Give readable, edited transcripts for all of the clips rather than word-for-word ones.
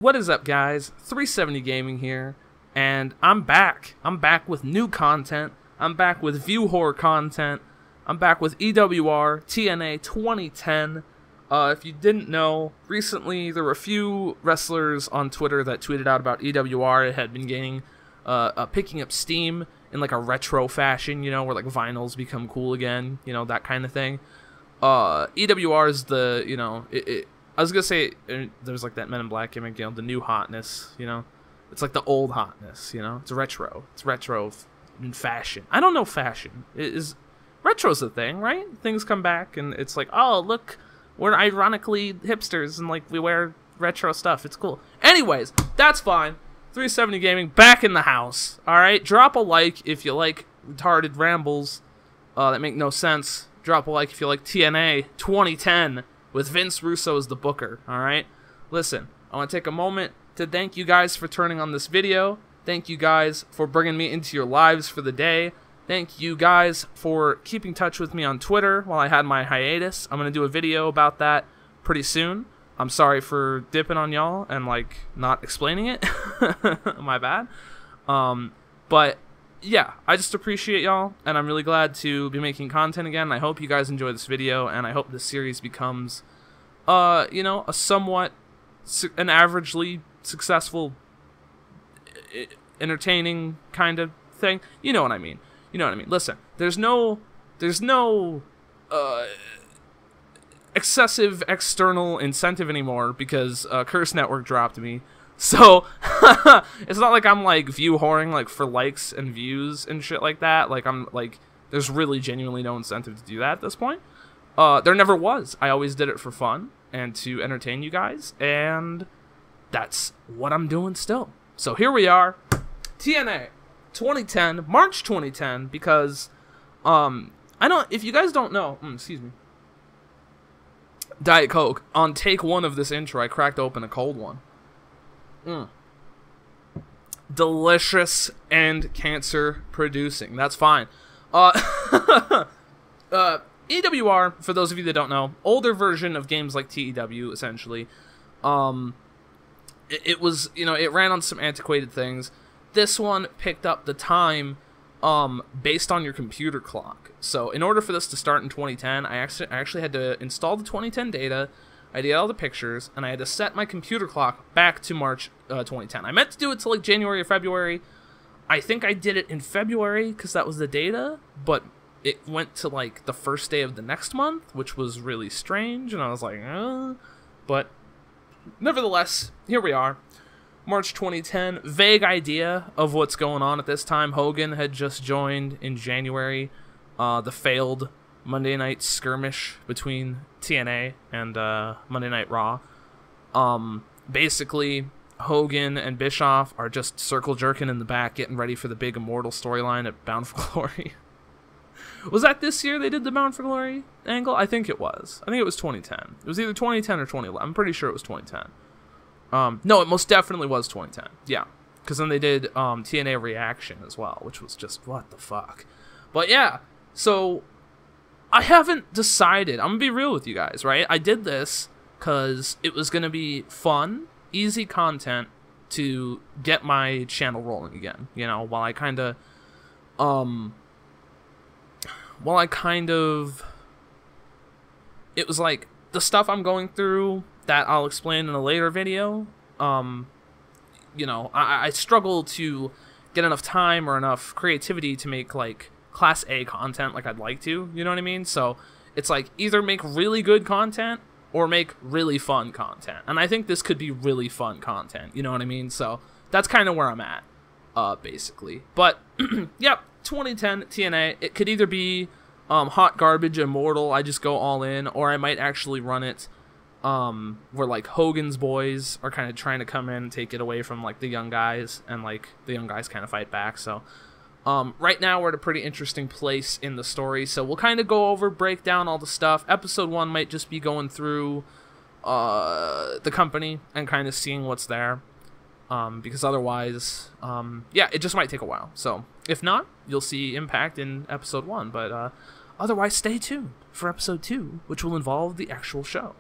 What is up, guys? 370 Gaming here, and I'm back. I'm back with new content. I'm back with view horror content. I'm back with EWR TNA 2010. If you didn't know, recently there were a few wrestlers on Twitter that tweeted out about EWR. It had been gaining, picking up steam in like a retro fashion, you know, where like vinyls become cool again, you know, that kind of thing. EWR is the, you know, I was gonna say there's like that Men in Black gimmick, you know, the new hotness, you know, it's like the old hotness, you know, it's retro in fashion. I don't know fashion. Retro's the thing, right? Things come back and it's like, oh, look, we're ironically hipsters and like we wear retro stuff. It's cool. Anyways, that's fine. 370 Gaming back in the house. All right, drop a like if you like retarded rambles that make no sense. Drop a like if you like TNA 2010 with Vince Russo as the booker. All right, listen, I want to take a moment to thank you guys for turning on this video. Thank you guys for bringing me into your lives for the day. Thank you guys for keeping touch with me on Twitter while I had my hiatus. I'm going to do a video about that pretty soon. I'm sorry for dipping on y'all and, like, not explaining it. My bad. But, yeah, I just appreciate y'all, and I'm really glad to be making content again. I hope you guys enjoy this video, and I hope this series becomes, you know, an averagely successful, entertaining kind of thing. You know what I mean. You know what I mean. Listen, there's no excessive external incentive anymore because Curse Network dropped me. So it's not like I'm like view whoring like for likes and views and shit like that. Like I'm like there's really genuinely no incentive to do that at this point. There never was. I always did it for fun and to entertain you guys, and that's what I'm doing still. So here we are, TNA 2010, March 2010, because if you guys don't know, excuse me, Diet Coke, on take one of this intro I cracked open a cold one. Delicious and cancer producing. That's fine. EWR, for those of you that don't know, older version of games like TEW, essentially. It was, you know, it ran on some antiquated things. This one picked up the time based on your computer clock. So in order for this to start in 2010, I actually had to install the 2010 data, I did all the pictures, and I had to set my computer clock back to March 2010. I meant to do it till like January or February. I think I did it in February because that was the data, but it went to like the first day of the next month, which was really strange, and I was like, but nevertheless, here we are. March 2010, vague idea of what's going on at this time. Hogan had just joined in January, the failed Monday night skirmish between TNA and Monday Night Raw. Basically, Hogan and Bischoff are just circle jerking in the back, getting ready for the big Immortal storyline at Bound for Glory. Was that this year they did the Bound for Glory angle? I think it was. I think it was 2010. It was either 2010 or 2011. I'm pretty sure it was 2010. No, it most definitely was 2010. Yeah, because then they did TNA Reaction as well, which was just, what the fuck. But yeah, so I haven't decided. I'm going to be real with you guys, right? I did this because it was going to be fun, easy content to get my channel rolling again, you know, while I kind of, it was like the stuff I'm going through that I'll explain in a later video. You know, I struggle to get enough time or enough creativity to make like Class A content like I'd like to, you know what I mean? So it's like either make really good content or make really fun content. And I think this could be really fun content, you know what I mean? So that's kind of where I'm at, basically. But, yep, 2010 TNA, it could either be hot garbage, Immortal, I just go all in, or I might actually run it where like Hogan's boys are kind of trying to come in and take it away from like the young guys, and like the young guys kind of fight back. So right now we're at a pretty interesting place in the story, so we'll kind of go over, break down all the stuff. Episode 1 might just be going through the company and kind of seeing what's there, because otherwise yeah, it just might take a while. So if not, you'll see Impact in episode 1, but otherwise stay tuned for episode 2, which will involve the actual show.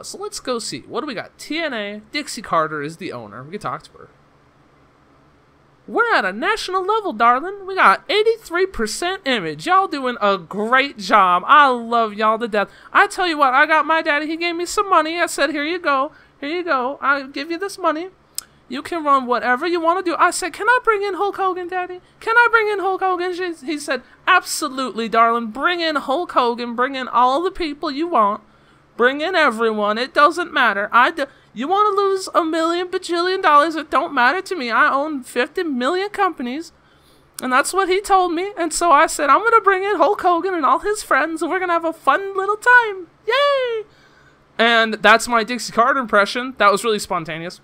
So let's go see. What do we got? TNA, Dixie Carter is the owner. We can talk to her. We're at a national level, darling. We got 83% image. Y'all doing a great job. I love y'all to death. I tell you what, I got my daddy. He gave me some money. I said, here you go. Here you go. I'll give you this money. You can run whatever you want to do. I said, can I bring in Hulk Hogan, Daddy? Can I bring in Hulk Hogan? He said, absolutely, darling. Bring in Hulk Hogan. Bring in all the people you want. Bring in everyone. It doesn't matter. You want to lose $1 million bajillion dollars? It don't matter to me. I own 50 million companies. And that's what he told me. And so I said, I'm going to bring in Hulk Hogan and all his friends. And we're going to have a fun little time. Yay! And that's my Dixie Carter impression. That was really spontaneous.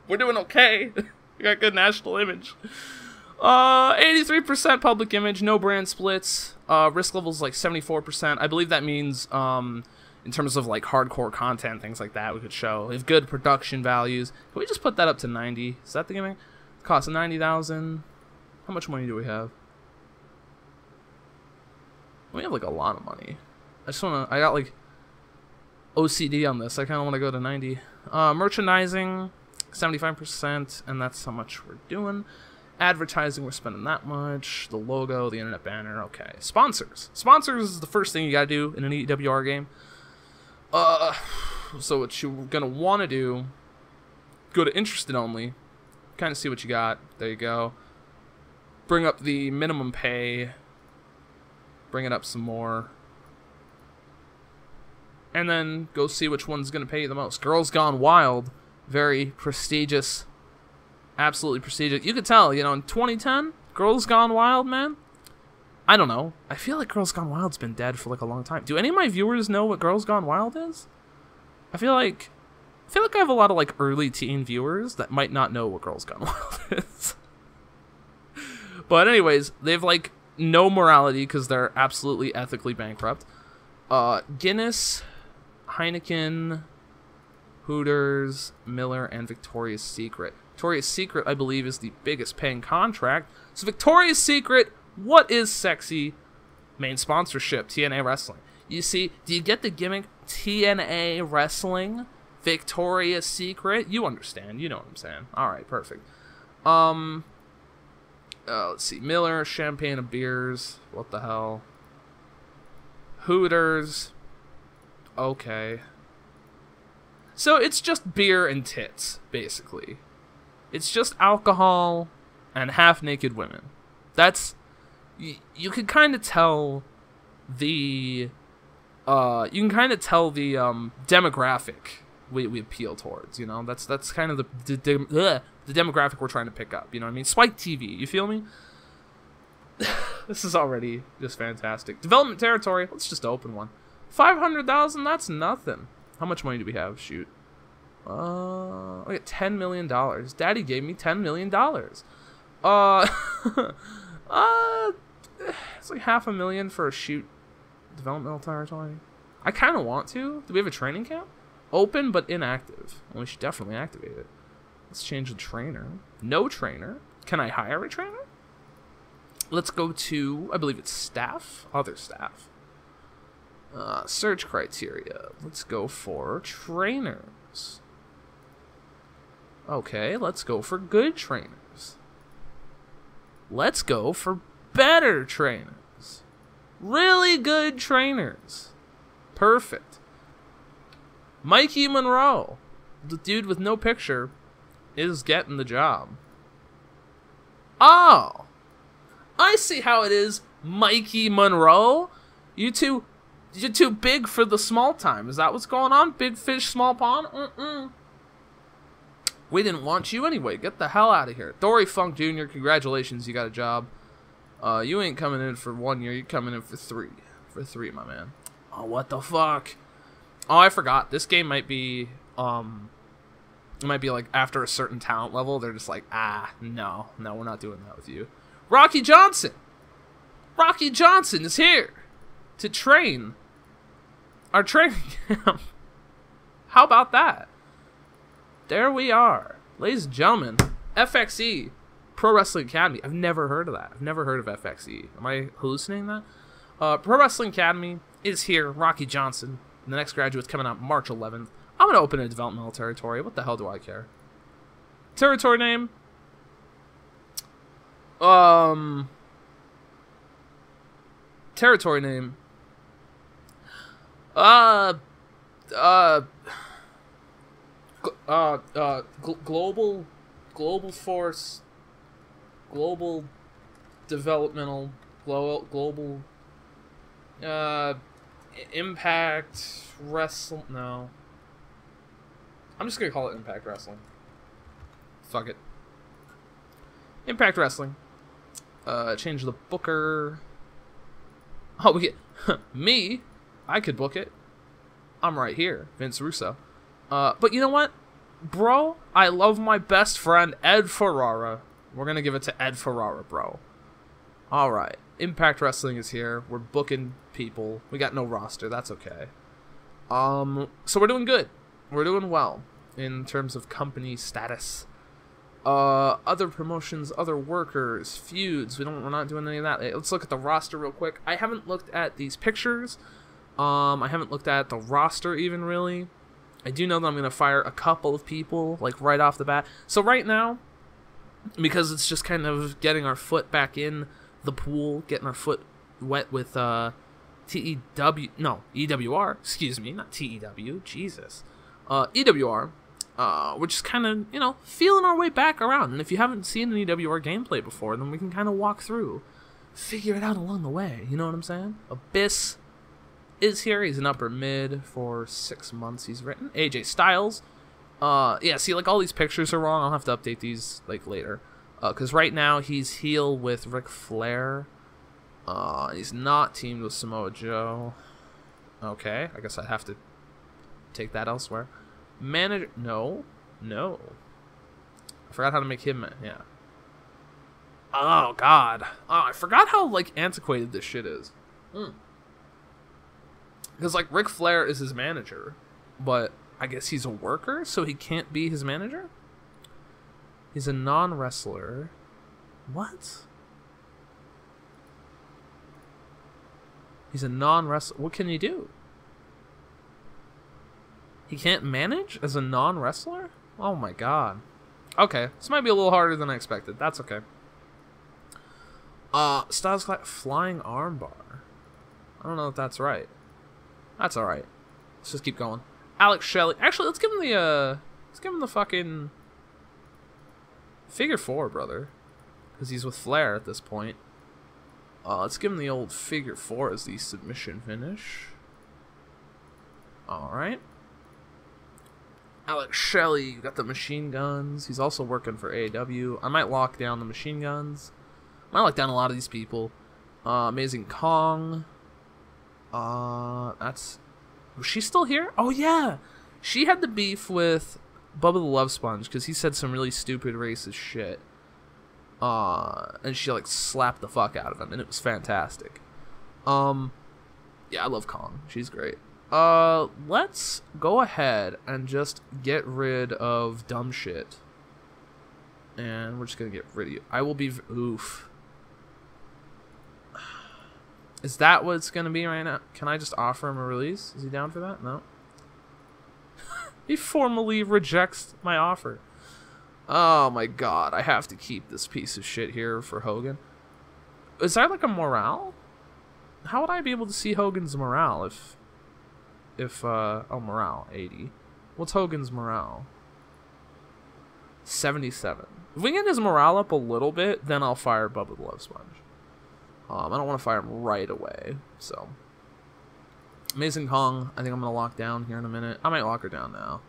We're doing okay. We got good national image. 83% public image, no brand splits. Risk level's like 74%. I believe that means in terms of like hardcore content, things like that we could show. We have good production values. Can we just put that up to 90? Is that the gimmick? Cost of 90,000. How much money do we have? We have like a lot of money. I got like OCD on this. I kind of want to go to 90. Merchandising, 75%, and that's how much we're doing. Advertising, we're spending that much. The logo, the internet banner, okay. Sponsors. Sponsors is the first thing you gotta do in an EWR game. So what you're gonna want to do, go to interested only, kind of see what you got. There you go. Bring up the minimum pay. Bring it up some more. And then go see which one's gonna pay you the most. Girls Gone Wild, very prestigious. Absolutely prestigious. You could tell, you know, in 2010, Girls Gone Wild, man. I don't know. I feel like Girls Gone Wild's been dead for like a long time. Do any of my viewers know what Girls Gone Wild is? I feel like I have a lot of like early teen viewers that might not know what Girls Gone Wild is. But anyways, they have like no morality because they're absolutely ethically bankrupt. Guinness, Heineken, Hooters, Miller, and Victoria's Secret. Victoria's Secret, I believe, is the biggest paying contract. So Victoria's Secret, what is sexy? Main sponsorship, TNA Wrestling. You see, do you get the gimmick? TNA Wrestling, Victoria's Secret. You understand. You know what I'm saying. All right, perfect. Let's see. Miller, champagne and beers. What the hell? Hooters. Okay. So it's just beer and tits, basically. It's just alcohol and half-naked women. That's... You can kind of tell the... demographic we appeal towards, you know? That's kind of the demographic we're trying to pick up, you know what I mean? Spike TV, you feel me? This is already just fantastic. Development territory, let's just open one. 500,000, that's nothing. How much money do we have? Shoot. We got $10 million. Daddy gave me $10 million. It's like $500,000 for a shoot developmental territory. I kind of want to. Do we have a training camp? Open but inactive. Well, we should definitely activate it. Let's change the trainer. No trainer. Can I hire a trainer? Let's go to, I believe it's staff. Other staff. Search criteria. Let's go for trainers. Okay, let's go for good trainers. Let's go for better trainers. Really good trainers. Perfect. Mikey Monroe, the dude with no picture, is getting the job. Oh, I see how it is, Mikey Monroe. You're too big for the small time. Is that what's going on? Big fish, small pond? We didn't want you anyway. Get the hell out of here. Dory Funk Jr., congratulations, you got a job. You ain't coming in for 1 year. You're coming in for 3. For 3, my man. Oh, what the fuck? Oh, I forgot. This game might be, it might be like after a certain talent level, they're just like, no, we're not doing that with you. Rocky Johnson! Rocky Johnson is here to train our training camp. How about that? There we are. Ladies and gentlemen, FXE, Pro Wrestling Academy. I've never heard of that. I've never heard of FXE. Am I hallucinating that? Pro Wrestling Academy is here. Rocky Johnson And the next graduate's coming out March 11th. I'm going to open a developmental territory. What the hell do I care? Territory name? Territory name. Global Force, Global Developmental, Global, Impact Wrestling. No. I'm just gonna call it Impact Wrestling. Fuck it. Impact Wrestling. Change the booker. Oh, we get me. I could book it. I'm right here, Vince Russo. But you know what, bro? I love my best friend Ed Ferrara. We're gonna give it to Ed Ferrara, bro. All right, Impact Wrestling is here. We're booking people. We got no roster. That's okay. So we're doing good. We're doing well in terms of company status. Other promotions, other workers, feuds. We're not doing any of that. Let's look at the roster real quick. I haven't looked at these pictures. I haven't looked at the roster even really. I do know that I'm gonna fire a couple of people like right off the bat. So right now, because it's just kind of getting our foot back in the pool, getting our foot wet with EWR. Excuse me, not TEW. Jesus. EWR. We're just kind of, you know, feeling our way back around. And if you haven't seen an EWR gameplay before, then we can kind of walk through, figure it out along the way. You know what I'm saying? Abyss is here. He's an upper mid for 6 months. He's written AJ Styles. Yeah, see, like all these pictures are wrong. I'll have to update these like later. Because right now he's heel with Ric Flair. He's not teamed with Samoa Joe. Okay, I guess I'd have to take that elsewhere. Manager, no. I forgot how to make him, yeah. Oh, God. Oh, I forgot how, like, antiquated this shit is. Because, like, Ric Flair is his manager, but I guess he's a worker, so he can't be his manager? He's a non-wrestler. What? He's a non-wrestler. What can he do? He can't manage as a non-wrestler? Oh my god. Okay, this might be a little harder than I expected. That's okay. Styles flying armbar. I don't know if that's right. That's alright. Let's just keep going. Alex Shelley. Actually, let's give him the fucking figure 4, brother. Because he's with Flair at this point. Let's give him the old figure 4 as the submission finish. Alright. Alex Shelley, got the machine guns. He's also working for AEW. I might lock down the machine guns. I might lock down a lot of these people. Amazing Kong. Was she still here? Oh yeah, she had the beef with Bubba the Love Sponge because he said some really stupid racist shit. And she like slapped the fuck out of him, and it was fantastic. Yeah, I love Kong. She's great. Let's go ahead and just get rid of dumb shit. And we're just gonna get rid of you. I will be... Oof. Is that what it's gonna be right now? Can I just offer him a release? Is he down for that? No. He formally rejects my offer. Oh my god, I have to keep this piece of shit here for Hogan. Is that like a morale? How would I be able to see Hogan's morale if oh, morale, 80. What's Hogan's morale? 77. If we get his morale up a little bit, then I'll fire Bubba the Love Sponge. I don't want to fire him right away, so. Amazing Kong, I think I'm going to lock down here in a minute. I might lock her down now.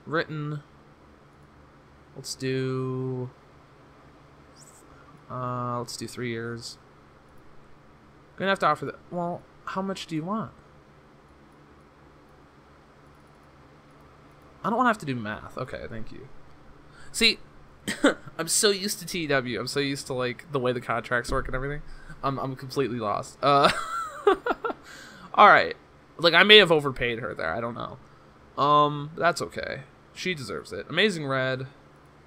Written. Let's do 3 years. Gonna have to offer that. Well, how much do you want? I don't want to have to do math. Okay, thank you. See, I'm so used to TW. I'm so used to like the way the contracts work and everything. I'm completely lost. All right. Like I may have overpaid her there. I don't know. That's okay. She deserves it. Amazing Red,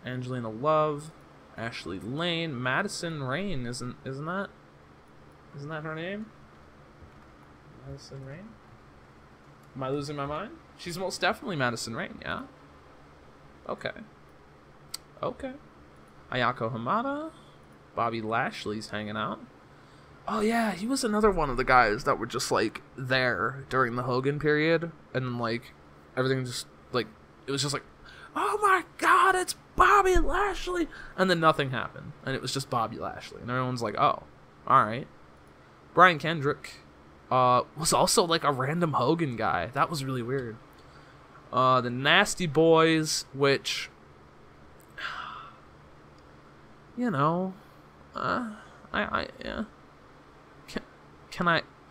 Angelina Love, Ashley Lane, Madison Rain. Isn't that her name? Madison Rain? Am I losing my mind? She's most definitely Madison Rain, yeah? Okay. Okay. Ayako Hamada. Bobby Lashley's hanging out. Oh yeah, he was another one of the guys that were just like there during the Hogan period, and like everything just like it was just like, oh my god, it's Bobby Lashley, and then nothing happened, and it was just Bobby Lashley, and everyone's like, oh, all right. Brian Kendrick was also like a random Hogan guy. That was really weird. The Nasty Boys, which, you know, yeah.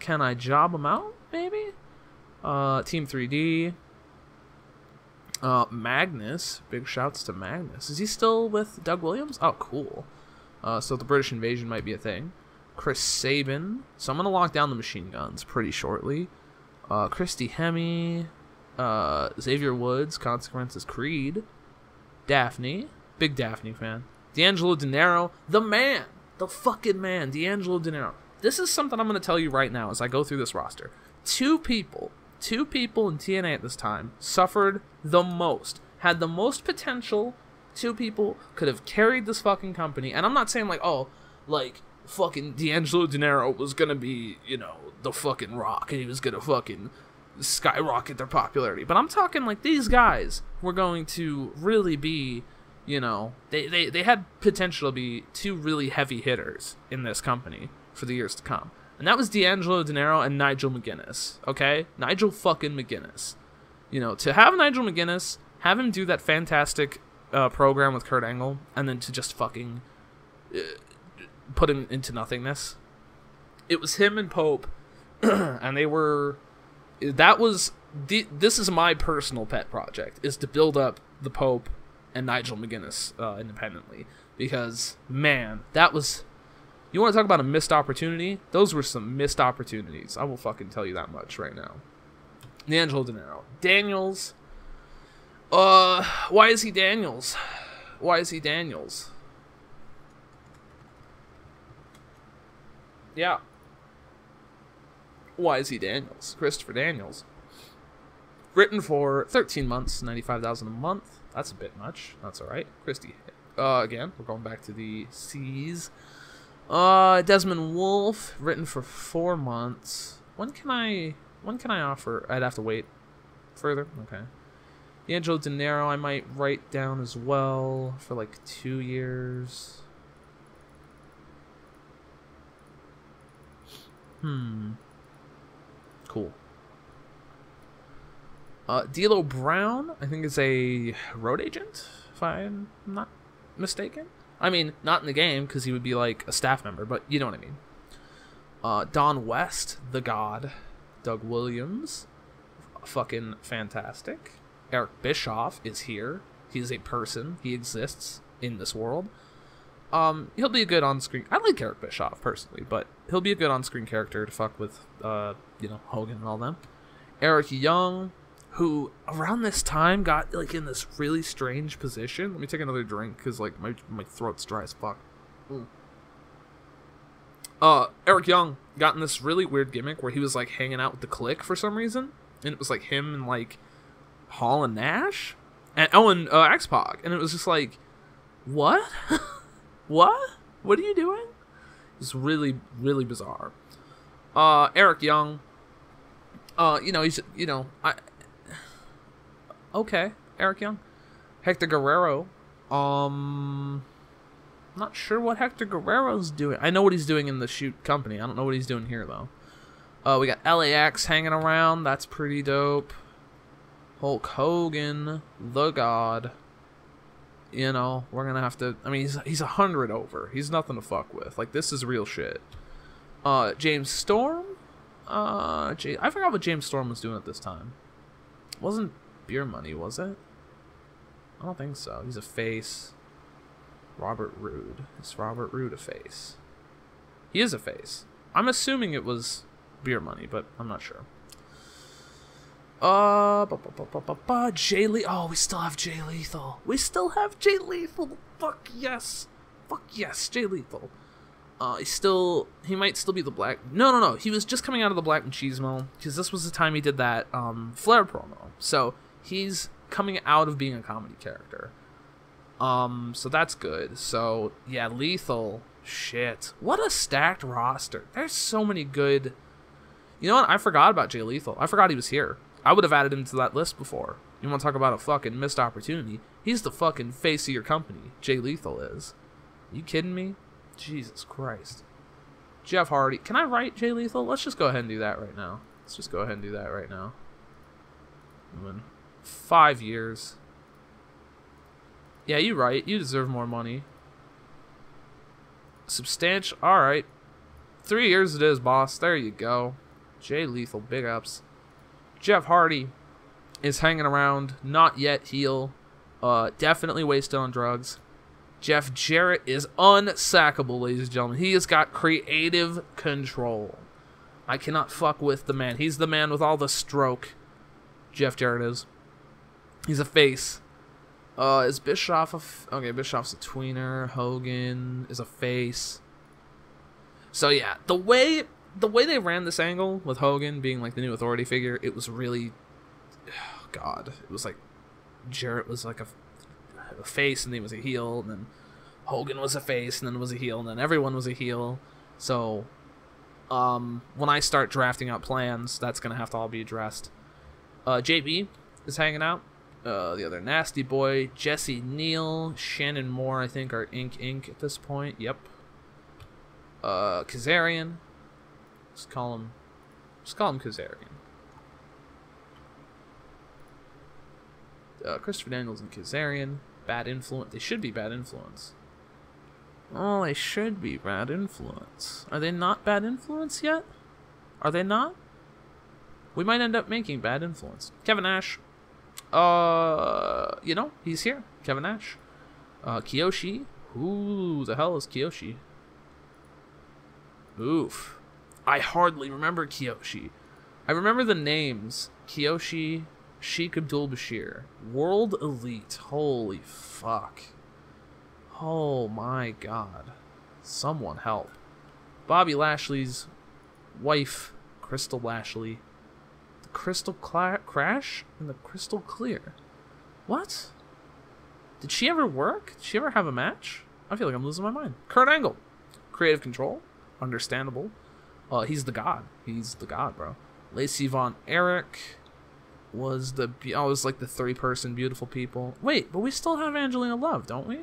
Can I job them out, maybe? Team 3D. Magnus. Big shouts to Magnus. Is he still with Doug Williams? Oh, cool. So the British Invasion might be a thing. Chris Sabin. So I'm going to lock down the Machine Guns pretty shortly. Christy Hemme. Xavier Woods. Consequences Creed. Daphne. Big Daphne fan. D'Angelo De Niro. The man. The fucking man. D'Angelo De Niro. This is something I'm going to tell you right now as I go through this roster. Two people in TNA at this time suffered the most, had the most potential. Two people could have carried this fucking company. And I'm not saying like, oh, like fucking D'Angelo De Niro was going to be, you know, the fucking Rock and he was going to fucking skyrocket their popularity. But I'm talking like these guys were going to really be, you know, they had potential to be two really heavy hitters in this company for the years to come. And that was D'Angelo De Niro and Nigel McGuinness, okay? Nigel fucking McGuinness. You know, to have Nigel McGuinness, have him do that fantastic program with Kurt Angle, and then to just fucking put him into nothingness. It was him and Pope, and they were... This is my personal pet project, is to build up the Pope and Nigel McGuinness independently. Because, man, that was... You want to talk about a missed opportunity? Those were some missed opportunities. I will fucking tell you that much right now. D'Angelo De Niro. Daniels. Why is he Daniels? Why is he Daniels? Yeah. Why is he Daniels? Christopher Daniels. Written for 13 months, $95,000 a month. That's a bit much. That's alright. Christy. Again, we're going back to the C's. Desmond Wolfe, written for 4 months. When can I offer? I'd have to wait further. Okay. D'Angelo De Niro, I might write down as well for like 2 years. Cool. D'Lo Brown, I think is a road agent, if I'm not mistaken. I mean, not in the game, because he would be like a staff member, but you know what I mean. Don West, the God. Doug Williams, fucking fantastic. Eric Bischoff is here. He's a person. He exists in this world. He'll be a good on-screen... I like Eric Bischoff, personally, but he'll be a good on-screen character to fuck with, you know, Hogan and all them. Eric Young, who around this time got like in this really strange position. Let me take another drink because like my throat's dry as fuck. Eric Young got in this really weird gimmick where he was like hanging out with the Clique for some reason, and it was like him and like Hall and Nash and X-Pac, and it was just like, what? what are you doing? It's really, really bizarre. Eric Young, you know, he's, you know, okay, Eric Young. Hector Guerrero. Not sure what Hector Guerrero's doing. I know what he's doing in the shoot company. I don't know what he's doing here, though. We got LAX hanging around. That's pretty dope. Hulk Hogan, the God. You know, we're going to have to... I mean, he's 100 over. He's nothing to fuck with. Like, this is real shit. James Storm? I forgot what James Storm was doing at this time. Wasn't Beer Money, was it? I don't think so. He's a face. Robert Roode. Is Robert Roode a face? He is a face. I'm assuming it was Beer Money, but I'm not sure. Jay Lethal. Oh, we still have Jay Lethal. We still have Jay Lethal. Fuck yes. Fuck yes, Jay Lethal. He might still be the Black. No. He was just coming out of the Black Machismo because this was the time he did that Flair promo. So he's coming out of being a comedy character. So that's good. So yeah, Lethal. Shit, what a stacked roster. There's so many good. You know what? I forgot about Jay Lethal. I forgot he was here. I would have added him to that list before. You want to talk about a fucking missed opportunity? He's the fucking face of your company. Jay Lethal is. You kidding me? Jesus Christ. Jeff Hardy. Can I write Jay Lethal? Let's just go ahead and do that right now. I mean, 5 years. Yeah, you're right. You deserve more money. Substantial. Alright. 3 years it is, boss. There you go. Jay Lethal. Big ups. Jeff Hardy is hanging around. Not yet heel. Definitely wasted on drugs. Jeff Jarrett is unsackable, ladies and gentlemen. He has got creative control. I cannot fuck with the man. He's the man with all the stroke. Jeff Jarrett is. He's a face. Is Bischoff okay, Bischoff's a tweener. Hogan is a face. So yeah, the way they ran this angle with Hogan being like the new authority figure, it was really, oh God, it was like Jarrett was like a face and then he was a heel, and then Hogan was a face and then was a heel, and then everyone was a heel. So when I start drafting out plans, that's gonna have to all be addressed. JB is hanging out. The other Nasty Boy, Jesse Neal, Shannon Moore, I think are Inc. at this point. Yep. Kazarian. Just call him Kazarian. Christopher Daniels and Kazarian. Bad Influence. They should be Bad Influence. Oh, they should be Bad Influence. Are they not Bad Influence yet? Are they not? We might end up making Bad Influence. Kevin Nash. You know, he's here. Kevin Nash. Kiyoshi. Who the hell is Kiyoshi? Oof. I hardly remember Kiyoshi. I remember the names. Kiyoshi, Sheik Abdul-Bashir. World Elite. Holy fuck. Oh my God. Someone help. Bobby Lashley's wife, Crystal Lashley. The Crystal Crash and the Crystal Clear. What? Did she ever work? Did she ever have a match? I feel like I'm losing my mind. Kurt Angle. Creative control. Understandable. He's the god. He's the god, bro. Lacey Von Erich was like the 3-person beautiful people. Wait, but we still have Angelina Love, don't we?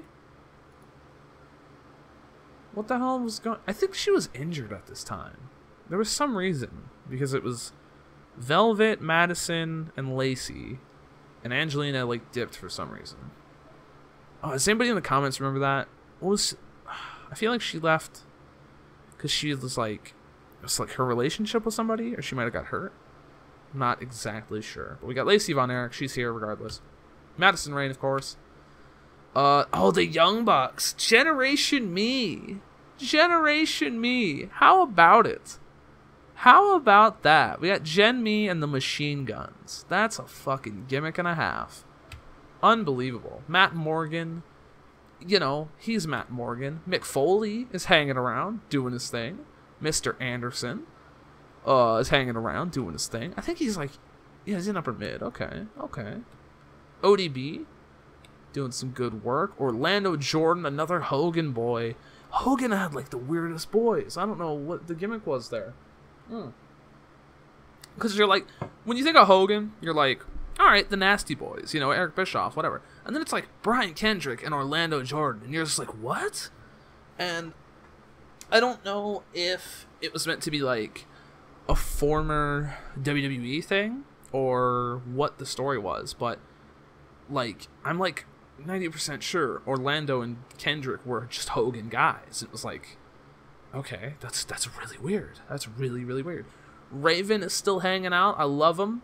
What the hell was going... I think she was injured at this time. There was some reason. Because it was Velvet, Madison, and Lacey. And Angelina, like, dipped for some reason. Oh, does anybody in the comments remember that? What was... I feel like she left because she was like... It was like her relationship with somebody, or she might have got hurt. I'm not exactly sure. But we got Lacey Von Erich. She's here regardless. Madison Rayne, of course. Oh, the Young Bucks. Generation Me. Generation Me. How about it? How about that? We got Gen Me and the Machine Guns. That's a fucking gimmick and a half. Unbelievable. Matt Morgan. You know, he's Matt Morgan. Mick Foley is hanging around, doing his thing. Mr. Anderson is hanging around, doing his thing. I think he's like... Yeah, he's in upper mid. Okay. ODB. Doing some good work. Orlando Jordan, another Hogan boy. Hogan had like the weirdest boys. I don't know what the gimmick was there. Because you're like, when you think of Hogan, you're like, alright, the Nasty Boys, you know, Eric Bischoff, whatever. And then it's like Brian Kendrick and Orlando Jordan. And you're just like, what? And I don't know if it was meant to be like a former WWE thing or what the story was, but like, I'm like 90% sure Orlando and Kendrick were just Hogan guys. It was like, okay, that's really weird. That's really, really weird. Raven is still hanging out. I love him.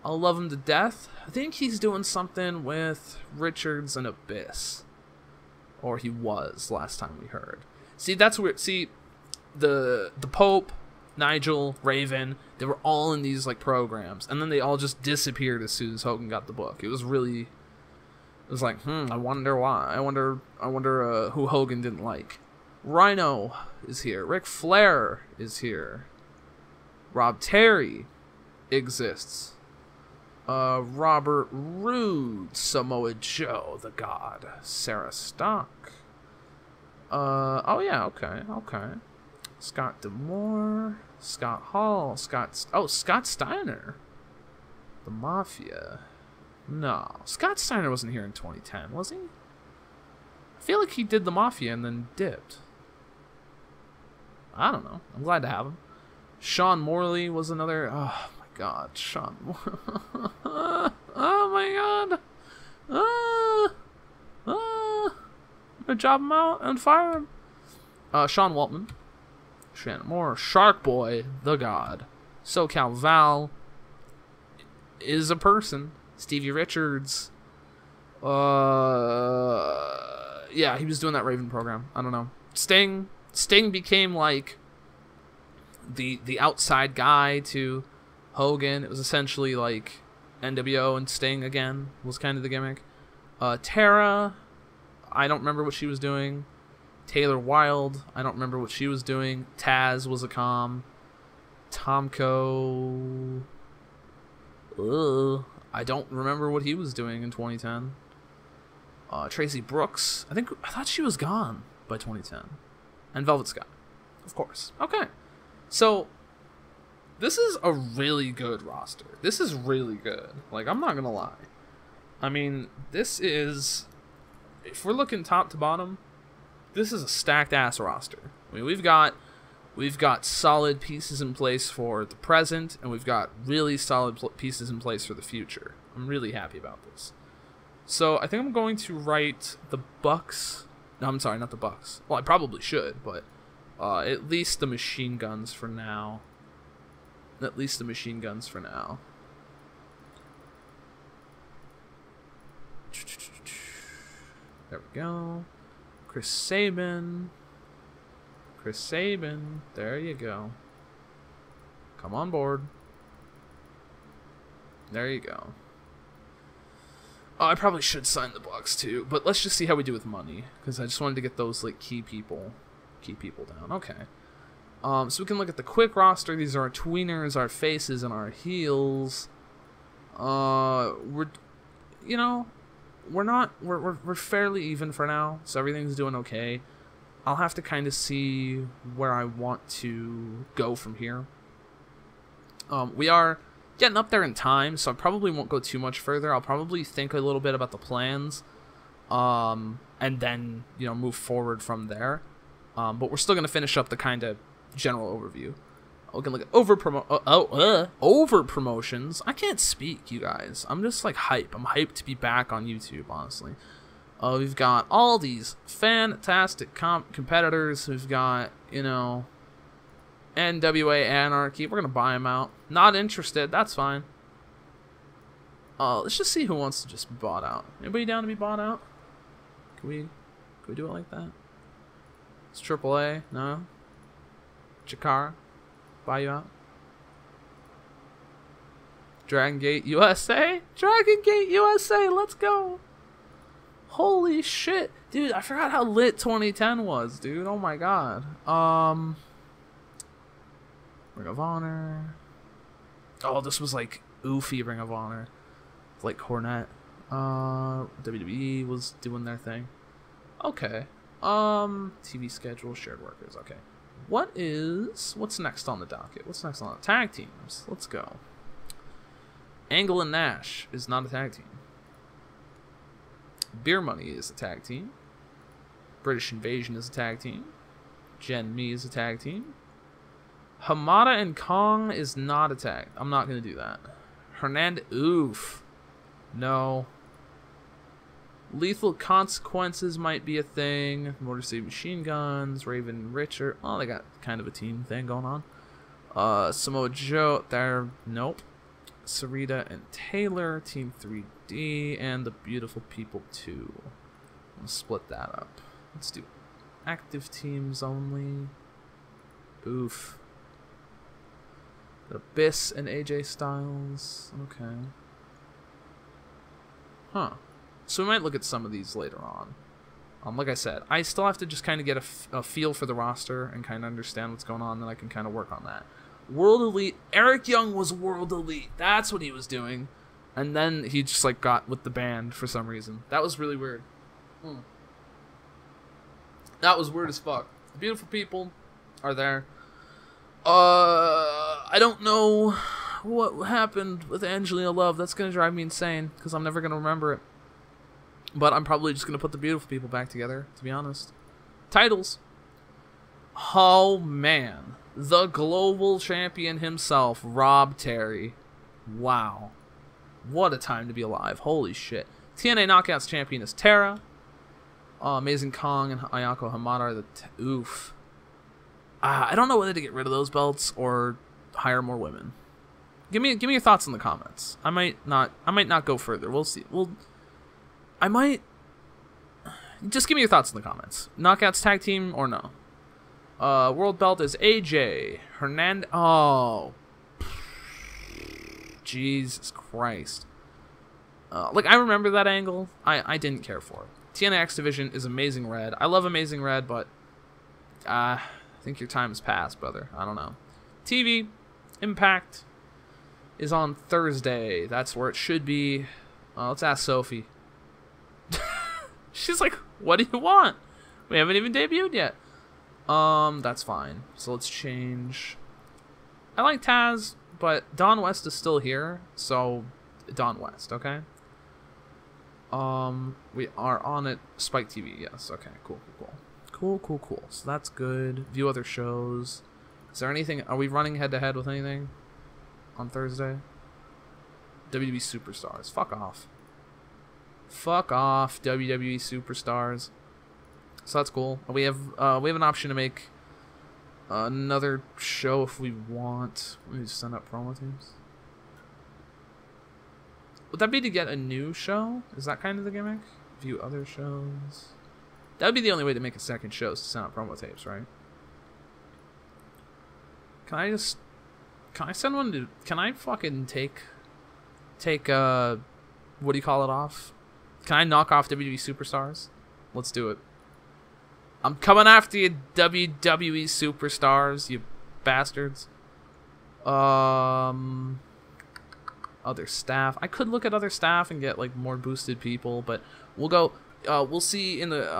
I'll love him to death. I think he's doing something with Richards and Abyss. Or he was last time we heard. See, that's weird. See, the Pope, Nigel, Raven, they were all in these like programs, and then they all just disappeared as soon as Hogan got the book. It was really... It was like, I wonder why. I wonder who Hogan didn't like. Rhino is here. Ric Flair is here. Rob Terry exists. Robert Roode, Samoa Joe, the God, Sarah Stock. Oh yeah, okay. Scott D'Amore, Scott Hall, Scott Steiner, the Mafia. No, Scott Steiner wasn't here in 2010, was he? I feel like he did the Mafia and then dipped. I don't know. I'm glad to have him. Sean Morley was another. Oh my God, Sean. Oh my God. I'm gonna job him out and fire him. Sean Waltman, Shannon Moore, Shark Boy, the God, SoCal Val is a person. Stevie Richards. Yeah, he was doing that Raven program. I don't know. Sting became like the outside guy to Hogan. It was essentially like NWO and Sting again was kind of the gimmick. Tara, I don't remember what she was doing. Taylor Wilde, I don't remember what she was doing. Taz was a com. Tomko, I don't remember what he was doing in 2010. Tracy Brooks, I thought she was gone by 2010. And Velvet Sky, of course. Okay, so this is a really good roster. This is really good. Like, I'm not gonna lie. I mean, this is, if we're looking top to bottom, this is a stacked ass roster. I mean, we've got solid pieces in place for the present, and we've got really solid pieces in place for the future. I'm really happy about this. So I think I'm going to write the Bucks. No, I'm sorry, not the Bucks. Well, I probably should, but at least the Machine Guns for now. At least the Machine Guns for now. There we go. Chris Sabin. There you go. Come on board. There you go. Oh, I probably should sign the Bucks too, but let's just see how we do with money, because I just wanted to get those like key people down. Okay. So we can look at the quick roster. These are our tweeners, our faces, and our heels. We're fairly even for now, so everything's doing okay. I'll have to kind of see where I want to go from here. We are getting up there in time, so I probably won't go too much further. I'll probably think a little bit about the plans, and then move forward from there. But we're still gonna finish up the kind of general overview. We can look at over promotions. I can't speak, you guys. I'm just like hype. I'm hyped to be back on YouTube, honestly. We've got all these fantastic competitors. We've got, NWA Anarchy. We're going to buy them out. Not interested. That's fine. Let's just see who wants to just be bought out. Anybody down to be bought out? Can we do it like that? It's AAA. No? Chikara. Buy you out. Dragon Gate USA. Dragon Gate USA. Let's go. Holy shit. Dude, I forgot how lit 2010 was, dude. Oh my God. Ring of Honor. Oh, this was like oofy Ring of Honor. Like Cornette. WWE was doing their thing. Okay. TV schedule, shared workers. Okay. What's next on the docket? What's next on the tag teams? Let's go. Angle and Nash is not a tag team. Beer Money is a tag team. British Invasion is a tag team. Gen Me is a tag team. Hamada and Kong is not a tag. I'm not going to do that. Oof. No. Lethal Consequences might be a thing. Motor City Machine Guns. Raven Richard. Oh, they got kind of a team thing going on. Samoa Joe. There. Nope. Sarita and Taylor. Team 3D. And the Beautiful People 2. Let's split that up. Let's do active teams only. Oof. Abyss and AJ Styles. Okay. Huh. So we might look at some of these later on. Like I said, I still have to just kind of get a feel for the roster and kind of understand what's going on, then I can kind of work on that. World Elite. Eric Young was World Elite. That's what he was doing. And then he just, like, got with the band for some reason. That was really weird. That was weird as fuck. The beautiful people are there. I don't know what happened with Angelina Love. That's going to drive me insane because I'm never going to remember it. But I'm probably just going to put the beautiful people back together, to be honest. Titles. Oh, man. The global champion himself, Rob Terry. Wow. What a time to be alive. Holy shit. TNA Knockouts champion is Tara. Amazing Kong and Ayako Hamada are the... Oof. I don't know whether to get rid of those belts or hire more women. Give me your thoughts in the comments. I might not go further. We'll see. Just give me your thoughts in the comments. Knockouts tag team or no? World belt is AJ Hernandez. Oh, Jesus Christ. Like, I remember that angle. I didn't care for it. TNA X Division is Amazing Red. I love Amazing Red, but I think your time has passed, brother. I don't know. TV Impact is on Thursday. That's where it should be. Let's ask Sophie. She's like, what do you want? We haven't even debuted yet. That's fine. So let's change. I like Taz, but Don West is still here, so Don West, okay? We are on it. Spike TV, yes. Okay, cool. So that's good. View other shows. Is there anything? Are we running head-to-head with anything on Thursday? WWE Superstars. Fuck off. Fuck off, WWE Superstars. So that's cool. We have an option to make another show if we want. Let me just send up promo teams. Would that be to get a new show? Is that kind of the gimmick? View other shows. That would be the only way to make a second show, is to send out promo tapes, right? Can I send one to... Can I fucking take what do you call it off? Can I knock off WWE Superstars? Let's do it. I'm coming after you, WWE Superstars, you bastards. Other staff. I could look at other staff and get, like, more boosted people, but we'll go... we'll see in the...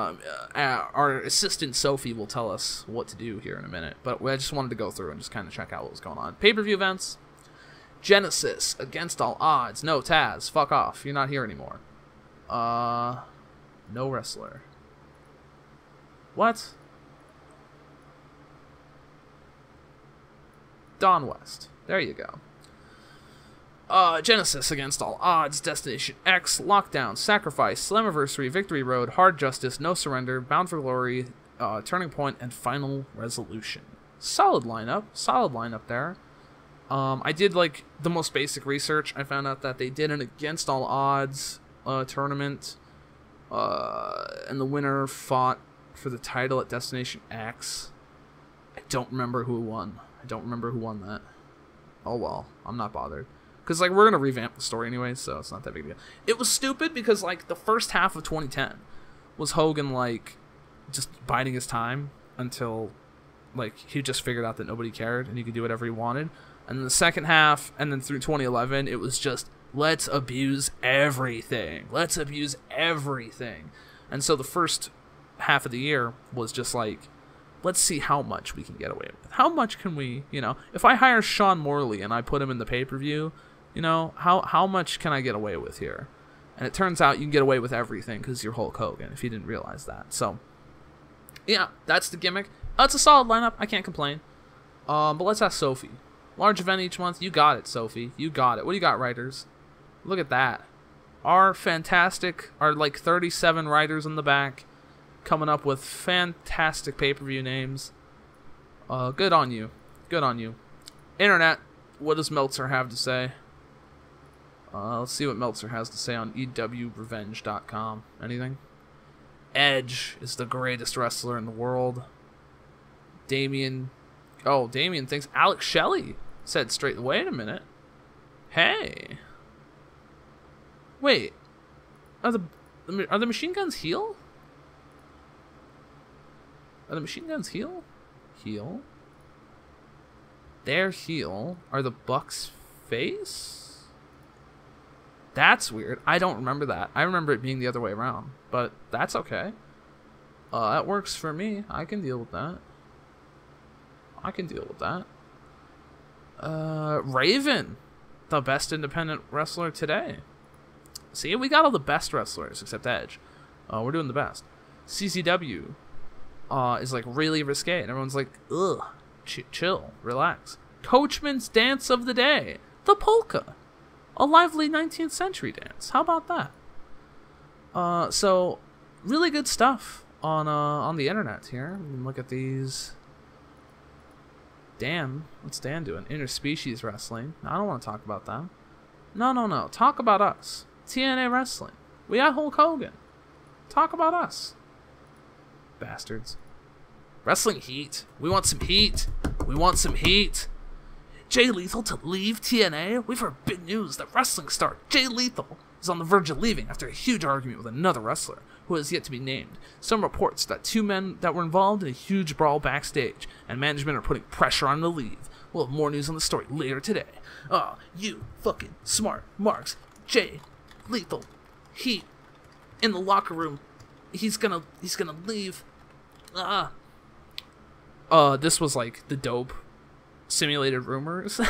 our assistant Sophie will tell us what to do here in a minute, but I just wanted to go through and just kind of check out what was going on. Pay-per-view events. Genesis, Against All Odds. No, Taz, fuck off. You're not here anymore. No wrestler. What? Don West. There you go. Genesis, Against All Odds, Destination X, Lockdown, Sacrifice, Slammiversary, Victory Road, Hard Justice, No Surrender, Bound for Glory, Turning Point, and Final Resolution. Solid lineup there. I did, like, the most basic research. I found out that they did an Against All Odds tournament, and the winner fought for the title at Destination X. I don't remember who won. That. Oh well, I'm not bothered. Because, like, we're going to revamp the story anyway, so it's not that big a deal. It was stupid because, like, the first half of 2010 was Hogan, like, just biding his time until, like, he just figured out that nobody cared and he could do whatever he wanted. And then the second half, and then through 2011, it was just, let's abuse everything. And so the first half of the year was just like, let's see how much we can get away with. How much can we, you know, if I hire Sean Morley and I put him in the pay-per-view, you know, how much can I get away with here? And it turns out you can get away with everything because you're Hulk Hogan, if you didn't realize that. So, yeah, that's the gimmick. It's a solid lineup. I can't complain. But let's ask Sophie. Large event each month. You got it, Sophie. You got it. What do you got, writers? Look at that. Our like 37 writers in the back coming up with fantastic pay-per-view names. Good on you. Internet, what does Meltzer have to say? Let's see what Meltzer has to say on EWRevenge.com. Anything? Edge is the greatest wrestler in the world. Damien thinks Alex Shelley said straight. Wait a minute. Hey. Wait. Are the machine guns heel? Are the Machine Guns heel? Heel. Their heel. Are the Bucks face? That's weird. I don't remember that. I remember it being the other way around. But that's okay. That works for me. I can deal with that. I can deal with that. Raven. The best independent wrestler today. See, we got all the best wrestlers except Edge. We're doing the best. CCW is like really risque, and everyone's like, ugh, chill, relax. Coachman's dance of the day, the polka, a lively 19th century dance. How about that? So really good stuff on the internet here. We can look at these. Dan, what's Dan doing? Interspecies wrestling. I don't want to talk about them. No. Talk about us. TNA wrestling. We got Hulk Hogan. Talk about us. Bastards. Wrestling heat. We want some heat. We want some heat. Jay Lethal to leave TNA? We've heard big news that wrestling star Jay Lethal is on the verge of leaving after a huge argument with another wrestler who has yet to be named. Some reports that two men that were involved in a huge brawl backstage, and management are putting pressure on him to leave. We'll have more news on the story later today. You fucking smart marks. Jay Lethal, heat in the locker room. He's gonna leave. This was like the dope simulated rumors.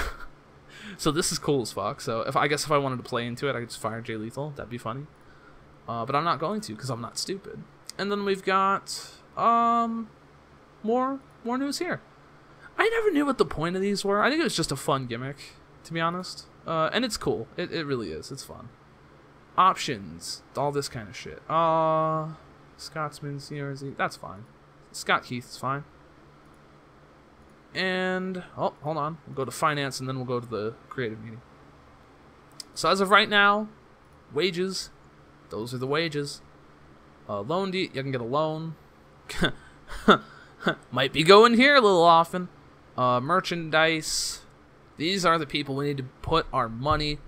So this is cool as fuck. So if I wanted to play into it, I could just fire Jay Lethal. That'd be funny. But I'm not going to because I'm not stupid. And then we've got more news here. I never knew what the point of these were. I think it was just a fun gimmick, to be honest. And it's cool. It really is. It's fun. Options, all this kind of shit. Scotsman, CRZ, that's fine. Scott Keith's fine. And, oh, hold on. We'll go to finance and then we'll go to the creative meeting. So as of right now, wages, those are the wages. Loan deed, you can get a loan. Might be going here a little often. Merchandise, these are the people we need to put our money,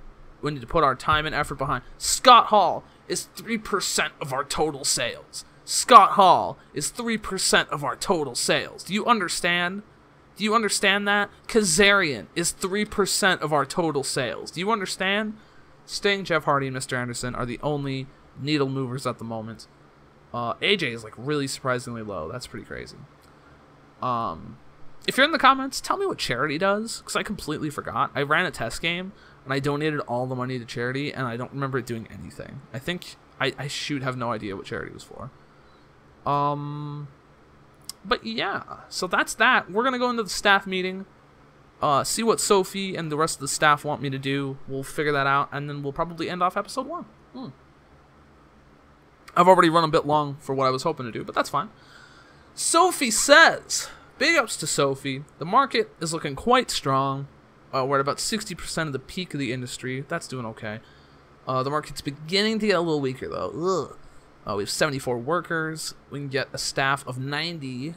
we need to put our time and effort behind. Scott Hall is 3% of our total sales. Scott Hall is 3% of our total sales. Do you understand? Do you understand that? Kazarian is 3% of our total sales. Do you understand? Sting, Jeff Hardy, and Mr. Anderson are the only needle movers at the moment. AJ is like really surprisingly low. That's pretty crazy. If you're in the comments, tell me what charity does, because I completely forgot. I ran a test game, and I donated all the money to charity, and I don't remember it doing anything. I think I should have no idea what charity was for. But yeah, so that's that. We're going to go into the staff meeting, see what Sophie and the rest of the staff want me to do. We'll figure that out, and then we'll probably end off episode 1. I've already run a bit long for what I was hoping to do, but that's fine. Sophie says, big ups to Sophie. The market is looking quite strong. We're at about 60% of the peak of the industry. That's doing okay. The market's beginning to get a little weaker, though. We have 74 workers. We can get a staff of 90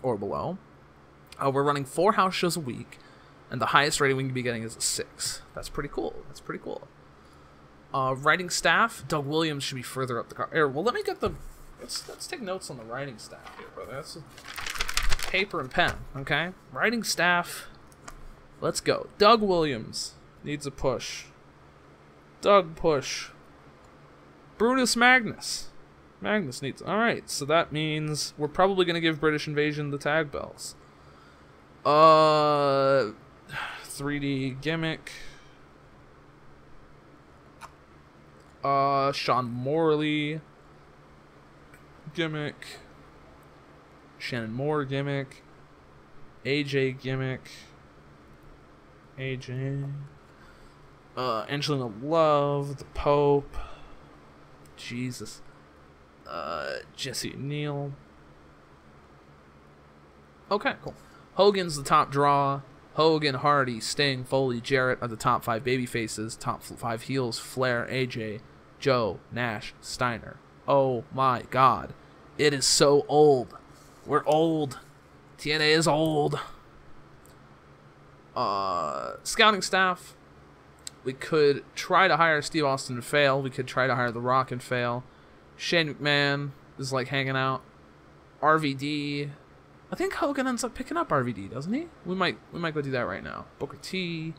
or below. We're running 4 house shows a week, and the highest rating we can be getting is a 6. That's pretty cool. That's pretty cool. Writing staff, Doug Williams should be further up the car. Well, let me get the... Let's take notes on the writing staff here, brother. That's paper and pen, okay? Writing staff. Let's go. Doug Williams needs a push. Doug push. Brutus Magnus. Magnus needs... Alright, so that means we're probably going to give British Invasion the tag bells. 3D gimmick. Sean Morley gimmick. Shannon Moore gimmick. AJ gimmick. AJ. Angelina Love, the Pope. Jesus. Jesse Neal. Okay, cool. Hogan's the top draw. Hogan, Hardy, Sting, Foley, Jarrett are the top 5 baby faces. Top 5 heels, Flair, AJ, Joe, Nash, Steiner. Oh my god. It is so old. We're old. TNA is old. Scouting staff. We could try to hire Steve Austin and fail. We could try to hire The Rock and fail. Shane McMahon is like hanging out. RVD. I think Hogan ends up picking up RVD, doesn't he? We might go do that right now. Booker T.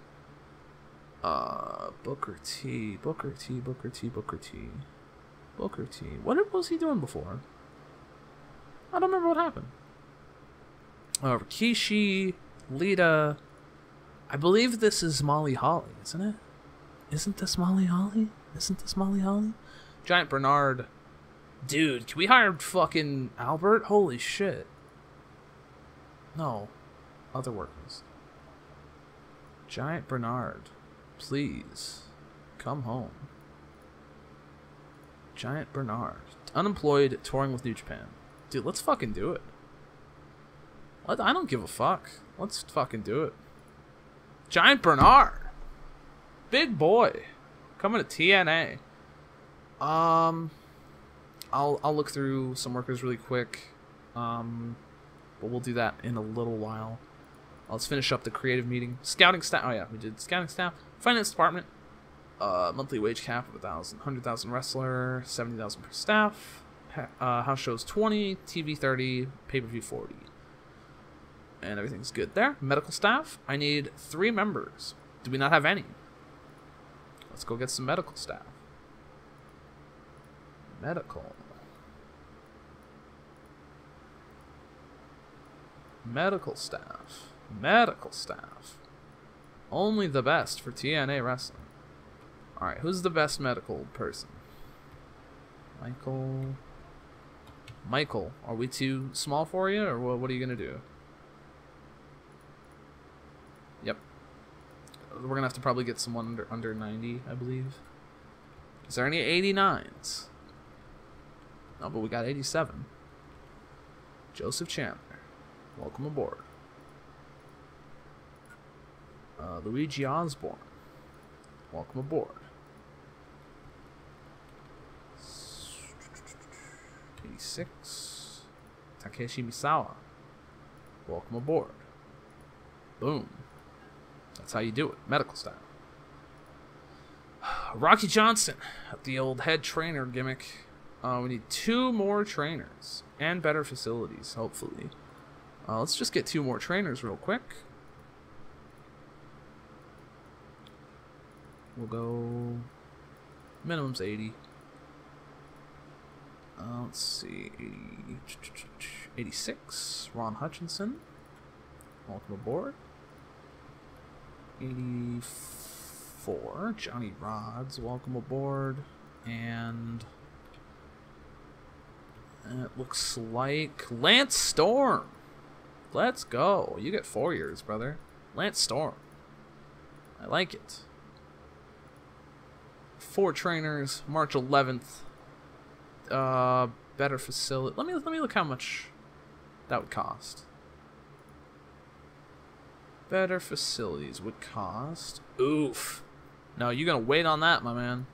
Booker T. What was he doing before? I don't remember what happened. Rikishi, Lita. I believe this is Molly Holly, isn't it? Isn't this Molly Holly? Giant Bernard. Dude, can we hire fucking Albert? Holy shit. No. Other workers. Giant Bernard. Please. Come home. Giant Bernard. Unemployed, touring with New Japan. Dude, let's fucking do it. I don't give a fuck. Let's fucking do it. Giant Bernard. Big boy. Coming to TNA. I'll look through some workers really quick. But we'll do that in a little while. Let's finish up the creative meeting. Scouting staff. Oh yeah, we did scouting staff. Finance department. Monthly wage cap of 100,000 wrestler, 70,000 per staff. House shows 20, TV 30, pay-per-view 40. And everything's good there. Medical staff. I need 3 members. Do we not have any? Let's go get some medical staff. Medical staff. Only the best for TNA wrestling. Alright, who's the best medical person? Michael, are we too small for you, or what are you gonna do? Yep. We're gonna have to probably get someone under 90, I believe. Is there any 89s? No, but we got 87. Joseph Chandler. Welcome aboard. Luigi Osborne. Welcome aboard. 86. Takeshi Misawa. Welcome aboard. Boom. That's how you do it. Medical staff. Rocky Johnson. The old head trainer gimmick. We need 2 more trainers. And better facilities, hopefully. Let's just get 2 more trainers real quick. We'll go... Minimum's 80. Let's see. 86. Ron Hutchinson. Welcome aboard. 84. Johnny Rods. Welcome aboard. And... it looks like Lance Storm. Let's go. You get 4 years, brother. Lance Storm. I like it. 4 trainers. March 11th. Better facility. Let me look how much that would cost. Better facilities would cost. Oof. No, you're gonna wait on that, my man.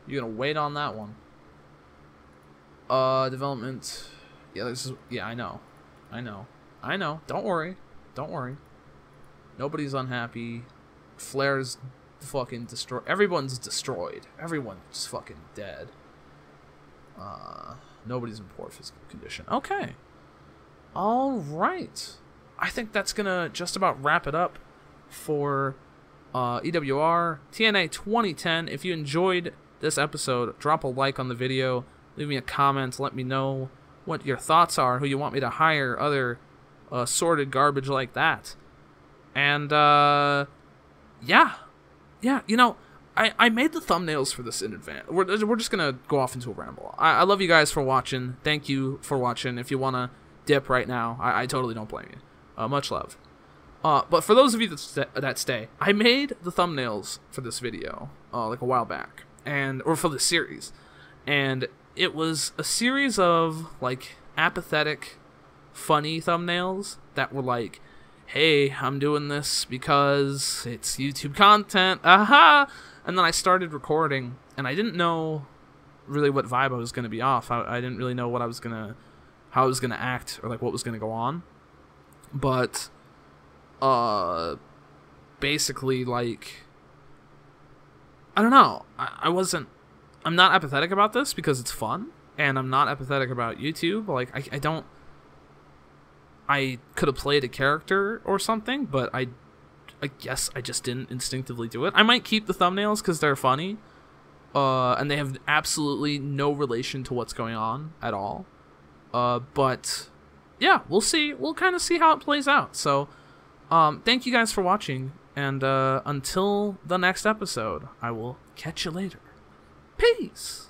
You're gonna wait on that one. Development. Yeah, this is. Yeah, I know. Don't worry. Nobody's unhappy. Flair's fucking destroyed. Everyone's destroyed. Everyone's fucking dead. Nobody's in poor physical condition. Okay. All right. I think that's gonna just about wrap it up for EWR TNA 2010. If you enjoyed this episode, drop a like on the video. Leave me a comment. Let me know what your thoughts are. Who you want me to hire. Other sorted garbage like that. And yeah. You know, I made the thumbnails for this in advance. We're just gonna go off into a ramble. I love you guys for watching. Thank you for watching. If you wanna dip right now, I totally don't blame you. Much love. But for those of you that stay, I made the thumbnails for this video like a while back, or for this series, and it was a series of like apathetic, funny thumbnails that were like, "Hey, I'm doing this because it's YouTube content." Aha! And then I started recording, and I didn't know really what vibe I was gonna be off. I didn't really know how I was gonna act, or like what was gonna go on. But basically, like, I don't know. I'm not apathetic about this because it's fun, and I'm not apathetic about YouTube. Like, I don't I could have played a character or something, but I guess I just didn't instinctively do it. I might keep the thumbnails because they're funny, and they have absolutely no relation to what's going on at all. But yeah, we'll see. We'll kind of see how it plays out. So thank you guys for watching, and until the next episode, I will catch you later. Peace!